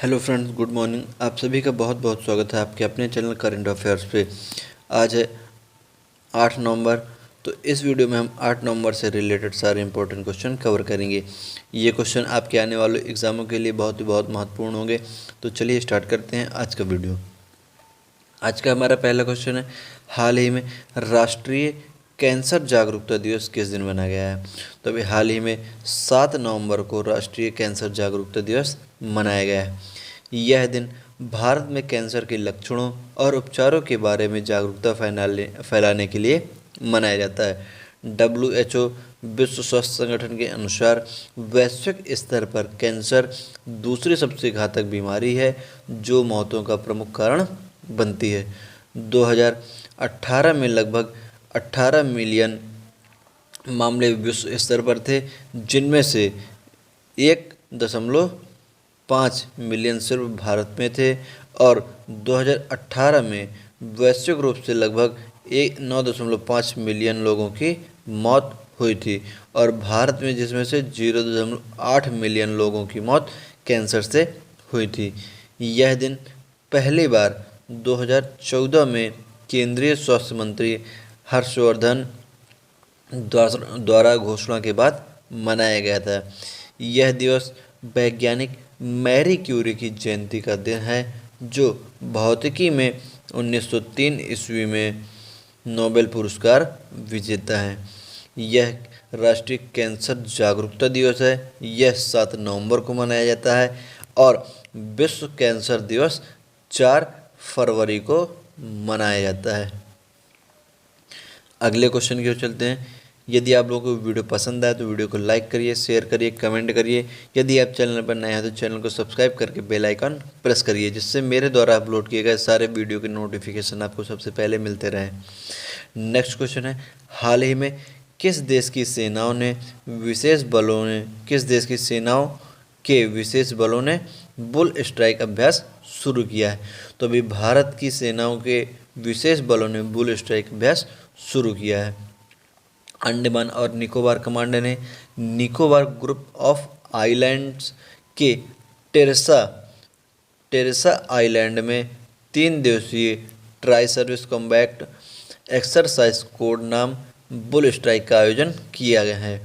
Hello friends, good morning. आप सभी का बहुत बहुत स्वागत है आपके अपने चैनल करंट अफेयर्स पे। आज है 8 नवंबर। तो इस वीडियो में हम 8 नवंबर से रिलेटेड सारे इंपॉर्टेंट क्वेश्चन कवर करेंगे। ये क्वेश्चन आपके आने वाले एग्जामों के लिए बहुत महत्वपूर्ण होंगे। तो चलिए स्टार्ट करते हैं आज का वीडियो। आज का हमारा पहला क्वेश्चन है, हाल ही में राष्ट्रीय कैंसर जागरूकता दिवस किस दिन मनाया गया है। तो अभी हाल ही में 7 नवंबर को राष्ट्रीय कैंसर जागरूकता दिवस मनाया गया है। यह दिन भारत में कैंसर के लक्षणों और उपचारों के बारे में जागरूकता फैलाने के लिए मनाया जाता है। WHO विश्व स्वास्थ्य संगठन के अनुसार वैश्विक स्तर पर कैंसर दूसरी सबसे घातक बीमारी है जो मौतों का प्रमुख कारण बनती है। 2018 में लगभग 18 मिलियन मामले विश्व स्तर पर थे, जिनमें से 1.5 मिलियन सिर्फ भारत में थे, और 2018 में वैश्विक रूप से लगभग 9.5 मिलियन लोगों की मौत हुई थी, और भारत में जिसमें से 0.8 मिलियन लोगों की मौत कैंसर से हुई थी। यह दिन पहली बार 2014 में केंद्रीय स्वास्थ्य मंत्री हर्षवर्धन द्वारा घोषणा के बाद मनाया गया था। यह दिवस वैज्ञानिक मैरी क्यूरी की जयंती का दिन है, जो भौतिकी में 1903 ईस्वी में नोबेल पुरस्कार विजेता है। यह राष्ट्रीय कैंसर जागरूकता दिवस है। यह 7 नवंबर को मनाया जाता है, और विश्व कैंसर दिवस 4 फरवरी को मनाया जाता है। अगले क्वेश्चन की ओर चलते हैं। यदि आप लोगों को वीडियो पसंद आए तो वीडियो को लाइक करिए, शेयर करिए, कमेंट करिए। यदि आप चैनल पर नए हैं तो चैनल को सब्सक्राइब करके बेल आइकन प्रेस करिए, जिससे मेरे द्वारा अपलोड किए गए सारे वीडियो के नोटिफिकेशन आपको सबसे पहले मिलते रहें। नेक्स्ट क्वेश्चन है, हाल ही में किस देश की सेनाओं के विशेष बलों ने बुल स्ट्राइक अभ्यास शुरू किया है। तो अभी भारत की सेनाओं के विशेष बलों ने बुल स्ट्राइक अभ्यास शुरू किया है। अंडमान और निकोबार कमांड ने निकोबार ग्रुप ऑफ आइलैंड्स के टेरेसा आइलैंड में 3 दिवसीय tri service combat exercise code नाम बुल स्ट्राइक का आयोजन किया गया है।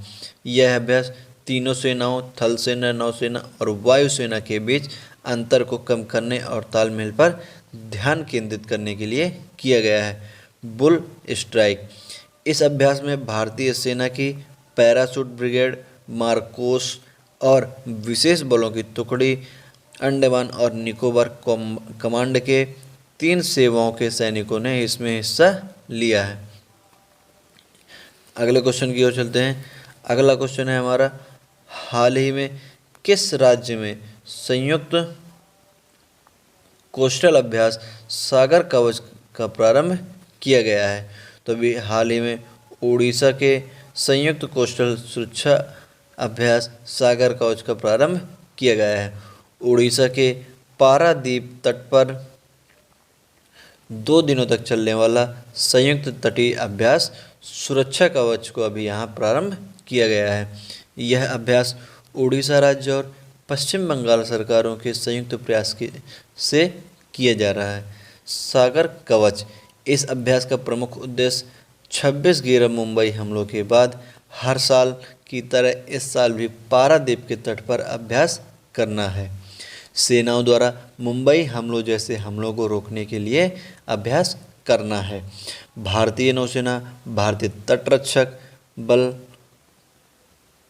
यह अभ्यास तीनों सेनाओं, थल सेना, नौसेना और वायुसेना के बीच अंतर को कम करने और तालमेल पर ध्यान केंद्रित करने के लिए किया गया है। बुल स्ट्राइक इस अभ्यास में भारतीय सेना की पैराशूट ब्रिगेड, मार्कोस और विशेष बलों की टुकड़ी, अंडमान और निकोबार कमांड के 3 सेवाओं के सैनिकों ने इसमें हिस्सा लिया है। अगले क्वेश्चन की ओर चलते हैं। अगला क्वेश्चन है हमारा, हाल ही में किस राज्य में संयुक्त कोस्टल अभ्यास सागर कवच का प्रारंभ किया गया है। तो अभी हाल ही में उड़ीसा के संयुक्त कोस्टल सुरक्षा अभ्यास सागर कवच का प्रारंभ किया गया है। उड़ीसा के पारादीप तट पर 2 दिनों तक चलने वाला संयुक्त तटीय अभ्यास सुरक्षा कवच को अभी यहाँ प्रारंभ किया गया है। यह अभ्यास उड़ीसा राज्य और पश्चिम बंगाल सरकारों के संयुक्त प्रयास से किया जा रहा है। सागर कवच इस अभ्यास का प्रमुख उद्देश्य 26 गिरह मुंबई हमलों के बाद हर साल की तरह इस साल भी पारादीप के तट पर अभ्यास करना है। सेनाओं द्वारा मुंबई हमलों जैसे हमलों को रोकने के लिए अभ्यास करना है। भारतीय नौसेना, भारतीय तटरक्षक बल,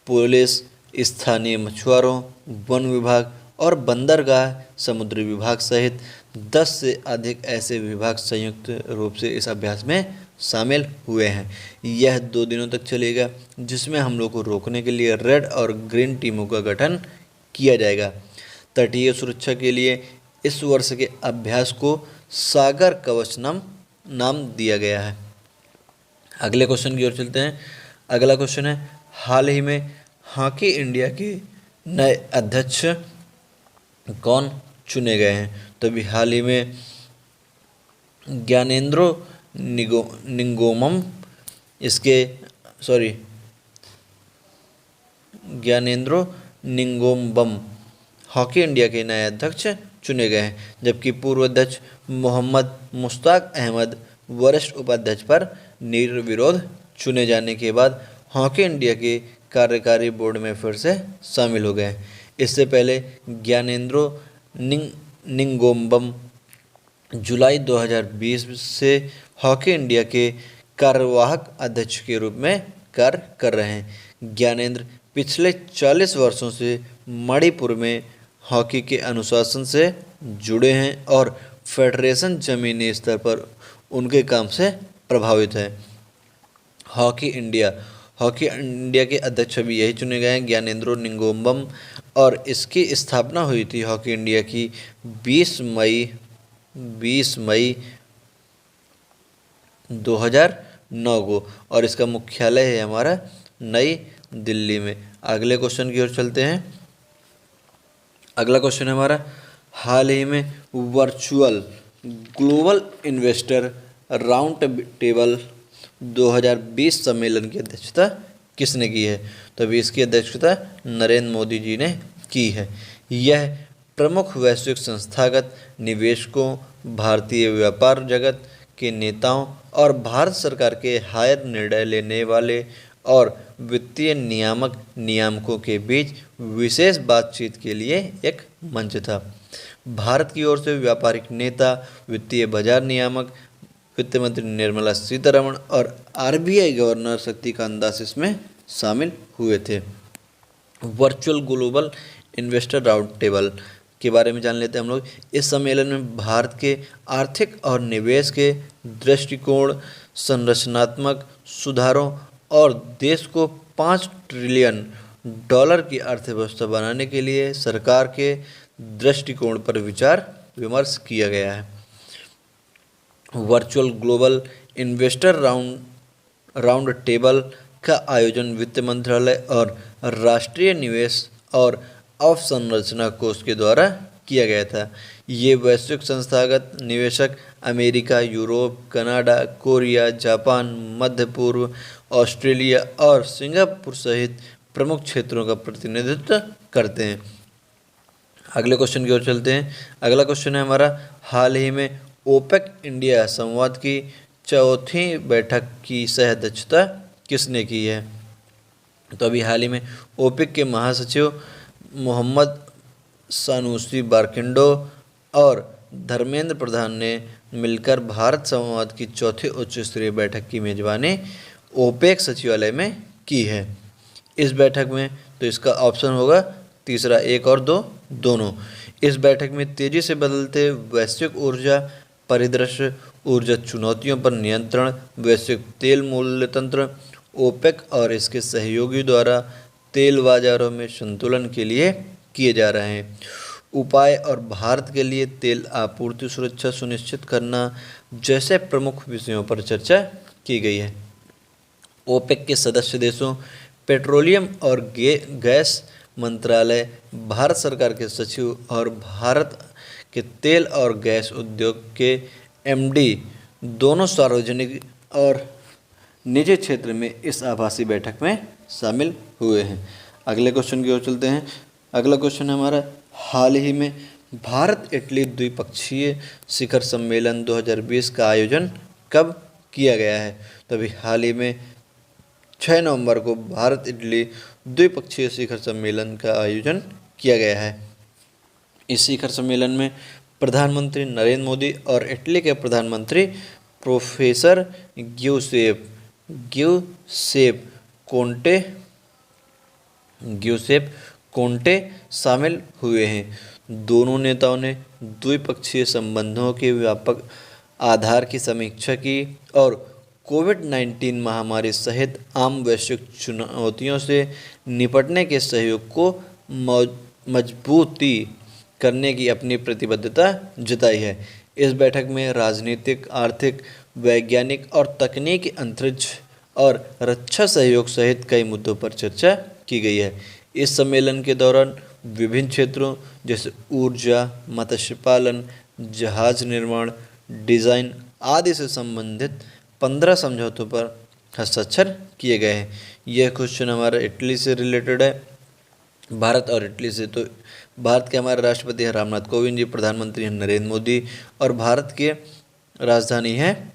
पुलिस, स्थानीय मछुआरों, वन विभाग और बंदरगाह समुद्री विभाग सहित 10 से अधिक ऐसे विभाग संयुक्त रूप से इस अभ्यास में शामिल हुए हैं। यह 2 दिनों तक चलेगा, जिसमें हमलों को रोकने के लिए रेड और ग्रीन टीमों का गठन किया जाएगा। तटीय सुरक्षा के लिए इस वर्ष के अभ्यास को सागर कवच नाम दिया गया है। अगले क्वेश्चन की ओर चलते हैं। अगला क्वेश्चन है, हाल ही में हॉकी इंडिया के नए अध्यक्ष कौन चुने गए हैं। तो अभी हाल ही में ज्ञानेंद्रो निंगोमम ज्ञानेंद्रो निंगोम्बम हॉकी इंडिया के नए अध्यक्ष चुने गए हैं, जबकि पूर्व अध्यक्ष मोहम्मद मुश्ताक अहमद वरिष्ठ उपाध्यक्ष पर निर्विरोध चुने जाने के बाद हॉकी इंडिया के कार्यकारी बोर्ड में फिर से शामिल हो गए। इससे पहले ज्ञानेंद्रो निंगोम्बम जुलाई 2020 से हॉकी इंडिया के कार्यवाहक अध्यक्ष के रूप में कार्य कर रहे हैं। ज्ञानेंद्र पिछले 40 वर्षों से मणिपुर में हॉकी के अनुशासन से जुड़े हैं और फेडरेशन जमीनी स्तर पर उनके काम से प्रभावित है। हॉकी इंडिया के अध्यक्ष भी यही चुने गए हैं, ज्ञानेंद्रो निंगोम्बम, और इसकी स्थापना हुई थी हॉकी इंडिया की 20 मई 2009 को, और इसका मुख्यालय है हमारा नई दिल्ली में। अगले क्वेश्चन की ओर चलते हैं। अगला क्वेश्चन है हमारा, हाल ही में virtual global investor round table 2020 सम्मेलन की अध्यक्षता किसने की है? तो अभी इसकी अध्यक्षता नरेंद्र मोदी जी ने की है। यह प्रमुख वैश्विक संस्थागत निवेशकों, भारतीय व्यापार जगत के नेताओं और भारत सरकार के हायर निर्णय लेने वाले और वित्तीय नियामकों के बीच विशेष बातचीत के लिए एक मंच था। भारत की ओर से व्यापारिक नेता, वित्तीय बाजार नियामक, वित्त मंत्री निर्मला सीतारमण और आरबीआई गवर्नर शक्तिकांत दास इसमें शामिल हुए थे। Virtual global investor round table के बारे में जान लेते हैं हम लोग। इस सम्मेलन में भारत के आर्थिक और निवेश के दृष्टिकोण, संरचनात्मक सुधारों और देश को $5 ट्रिलियन की अर्थव्यवस्था बनाने के लिए सरकार के दृष्टिकोण पर विचार विमर्श किया गया है। Virtual global investor round table का आयोजन वित्त मंत्रालय और राष्ट्रीय निवेश और अवसंरचना कोष के द्वारा किया गया था। ये वैश्विक संस्थागत निवेशक America, Europe, Canada, Korea, Japan, मध्य पूर्व, ऑस्ट्रेलिया और सिंगापुर सहित प्रमुख क्षेत्रों का प्रतिनिधित्व करते हैं। अगले क्वेश्चन की ओर चलते हैं। अगला क्वेश्चन है हमारा, हाल ही में ओपेक इंडिया संवाद की चौथी बैठक की सह अध्यक्षता किसने की है? तो अभी हाल ही में ओपेक के महासचिव मोहम्मद सानुसी बारकिंडो और धर्मेंद्र प्रधान ने मिलकर भारत संवाद की चौथी उच्च स्तरीय बैठक की मेजबानी ओपेक सचिवालय में की है। इस बैठक में, तो इसका ऑप्शन होगा तीसरा, 1 और 2 दोनों। इस बैठक में तेजी से बदलते वैश्विक ऊर्जा परिदृश्य, ऊर्जा चुनौतियों पर नियंत्रण, वैश्विक तेल मूल्य तंत्र, ओपेक और इसके सहयोगी द्वारा तेल बाजारों में संतुलन के लिए किए जा रहे हैं उपाय और भारत के लिए तेल आपूर्ति सुरक्षा सुनिश्चित करना जैसे प्रमुख विषयों पर चर्चा की गई है। ओपेक के सदस्य देशों, पेट्रोलियम और गैस मंत्रालय, भारत सरकार के सचिव और भारत के तेल और गैस उद्योग के एमडी दोनों सार्वजनिक और निजी क्षेत्र में इस आभासी बैठक में शामिल हुए हैं। अगले क्वेश्चन की ओर चलते हैं। अगला क्वेश्चन है हमारा, हाल ही में भारत इटली द्विपक्षीय शिखर सम्मेलन 2020 का आयोजन कब किया गया है? तो अभी हाल ही में 6 नवंबर को भारत इटली द्विपक्षीय शिखर सम्मेलन का आयोजन किया गया है। इस शिखर सम्मेलन में प्रधानमंत्री नरेंद्र मोदी और इटली के प्रधानमंत्री प्रोफेसर ग्यूसेप कोंटे शामिल हुए हैं। दोनों नेताओं ने द्विपक्षीय संबंधों के व्यापक आधार की समीक्षा की और कोविड-19 महामारी सहित आम वैश्विक चुनौतियों से निपटने के सहयोग को मजबूती करने की अपनी प्रतिबद्धता जताई है। इस बैठक में राजनीतिक, आर्थिक, वैज्ञानिक और तकनीकी अंतरिक्ष और रक्षा सहयोग सहित कई मुद्दों पर चर्चा की गई है। इस सम्मेलन के दौरान विभिन्न क्षेत्रों जैसे ऊर्जा, मत्स्य पालन, जहाज निर्माण, डिज़ाइन आदि से संबंधित 15 समझौतों पर हस्ताक्षर किए गए हैं। यह क्वेश्चन हमारा इटली से रिलेटेड है। भारत और इटली से तो भारत के हमारे राष्ट्रपति हैं रामनाथ कोविंद जी, प्रधानमंत्री हैं नरेंद्र मोदी, और भारत की राजधानी है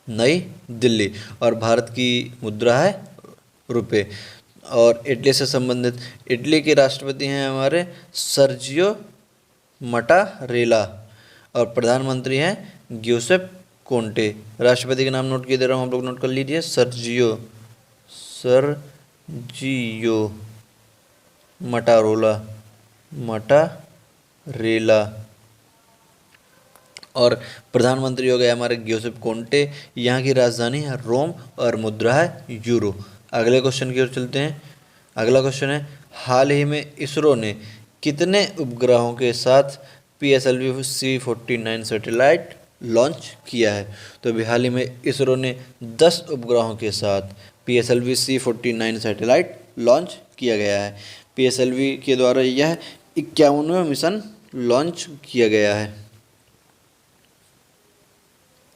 नई दिल्ली, और भारत की मुद्रा है रुपए। और इटली से संबंधित, इटली के राष्ट्रपति हैं हमारे सर्जियो मटारेला, और प्रधानमंत्री हैं ग्यूसेप कोंटे। राष्ट्रपति का नाम नोट किए दे रहा हूँ, आप लोग नोट कर लीजिए, सर्जियो मटारेला, और प्रधानमंत्री हो गए हमारे ग्यूसेप कोंटे। यहाँ की राजधानी है रोम, और मुद्रा है यूरो। अगले क्वेश्चन की ओर चलते हैं। अगला क्वेश्चन है, हाल ही में इसरो ने कितने उपग्रहों के साथ PSLV C49 सैटेलाइट लॉन्च किया है? तो अभी हाल ही में इसरो ने 10 उपग्रहों के साथ PSLV C49 सैटेलाइट लॉन्च किया गया है। PSLV के द्वारा यह 51वां मिशन लॉन्च किया गया है।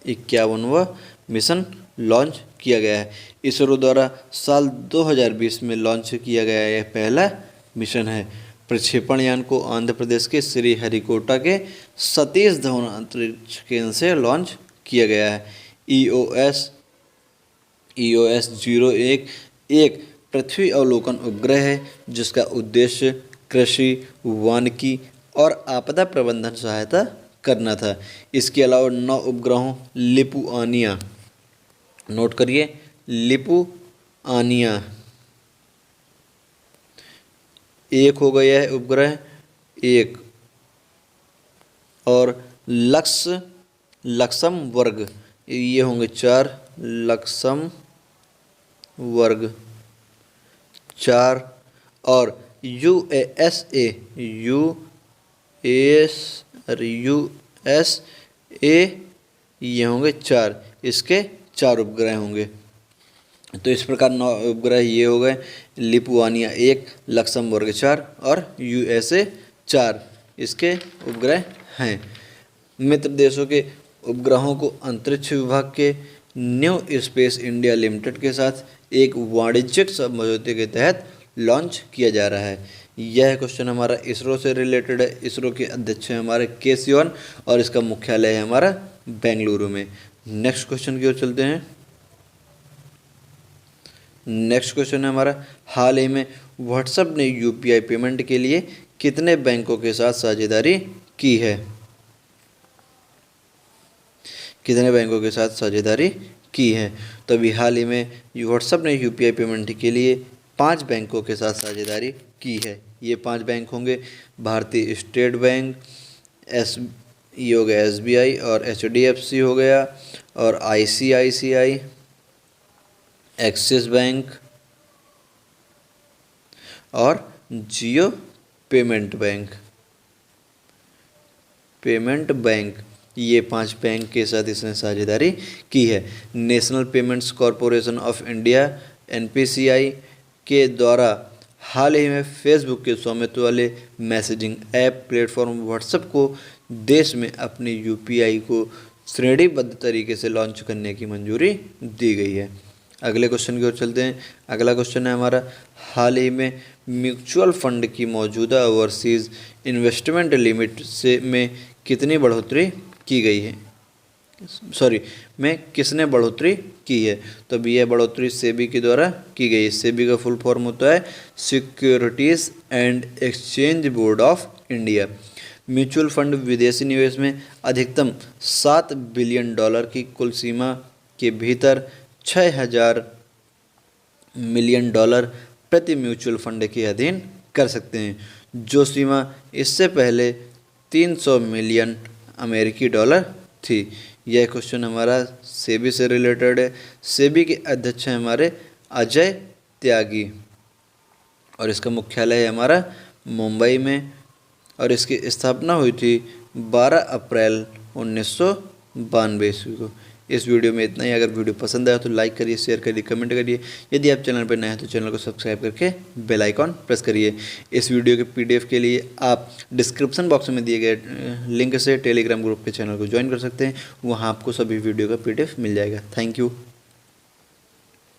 51वां मिशन लॉन्च किया गया है। इसरो द्वारा साल 2020 में लॉन्च किया गया यह पहला मिशन है। प्रक्षेपण यान को आंध्र प्रदेश के श्रीहरिकोटा के सतीश धवन अंतरिक्ष केंद्र से लॉन्च किया गया है। EOS 01 एक पृथ्वी अवलोकन उपग्रह है जिसका उद्देश्य कृषि, वानिकी और आपदा प्रबंधन सहायता करना था। इसके अलावा 9 उपग्रहों लिपुआनिया, नोट करिए, लिपुआनिया एक हो गया है उपग्रह एक, और लक्सम वर्ग ये होंगे 4, लक्सम वर्ग 4, और USA ये होंगे 4, इसके 4 उपग्रह होंगे। तो इस प्रकार 9 उपग्रह ये हो गए, लिपुआनिया 1, लक्समबर्ग 4 और USA 4 इसके उपग्रह हैं। मित्र देशों के उपग्रहों को अंतरिक्ष विभाग के न्यू स्पेस इंडिया लिमिटेड के साथ एक वाणिज्यिक समझौते के तहत लॉन्च किया जा रहा है। यह क्वेश्चन हमारा इसरो से रिलेटेड है। इसरो के अध्यक्ष हैं हमारे के सिवन, और इसका मुख्यालय है हमारा बेंगलुरु में। नेक्स्ट क्वेश्चन की ओर चलते हैं। नेक्स्ट क्वेश्चन है हमारा, हाल ही में व्हाट्सएप ने UPI पेमेंट के लिए कितने बैंकों के साथ साझेदारी की है? कितने बैंकों के साथ साझेदारी की है? तो अभी हाल ही में व्हाट्सएप ने UPI पेमेंट के लिए 5 बैंकों के साथ साझेदारी की है। ये 5 बैंक होंगे भारतीय स्टेट बैंक, ये हो गया SBI, और HDFC हो गया, और ICICI, एक्सिस बैंक और जियो पेमेंट बैंक। ये 5 बैंक के साथ इसने साझेदारी की है। National payments corporation of India NPCI के द्वारा हाल ही में फेसबुक के स्वामित्व वाले मैसेजिंग ऐप प्लेटफॉर्म व्हाट्सएप को देश में अपनी UPI को श्रेणीबद्ध तरीके से लॉन्च करने की मंजूरी दी गई है। अगले क्वेश्चन की ओर चलते हैं। अगला क्वेश्चन है हमारा, हाल ही में म्यूचुअल फंड की मौजूदा ओवरसीज इन्वेस्टमेंट लिमिट में कितनी बढ़ोतरी की गई है? किसने बढ़ोतरी की है? तो अभी यह बढ़ोतरी सेबी के द्वारा की गई है। सेबी का फुल फॉर्म होता है securities and exchange board of India. Mutual fund विदेशी निवेश में अधिकतम $7 बिलियन की कुल सीमा के भीतर 6,000 मिलियन प्रति म्यूचुअल फंड के अधीन कर सकते हैं, जो सीमा इससे पहले 300 मिलियन अमेरिकी डॉलर थी। यह क्वेश्चन हमारा सेबी से रिलेटेड है। सेबी के अध्यक्ष हैं हमारे अजय त्यागी, और इसका मुख्यालय है हमारा मुंबई में, और इसकी स्थापना हुई थी 12 अप्रैल 1992 ईस्वी को। इस वीडियो में इतना ही। अगर वीडियो पसंद आया तो लाइक करिए, शेयर करिए, कमेंट करिए। यदि आप चैनल पर नए हैं तो चैनल को सब्सक्राइब करके बेल आइकॉन प्रेस करिए। इस वीडियो के PDF के लिए आप डिस्क्रिप्शन बॉक्स में दिए गए लिंक से टेलीग्राम ग्रुप के चैनल को ज्वाइन कर सकते हैं। वहाँ आपको सभी वीडियो का PDF मिल जाएगा। Thank you.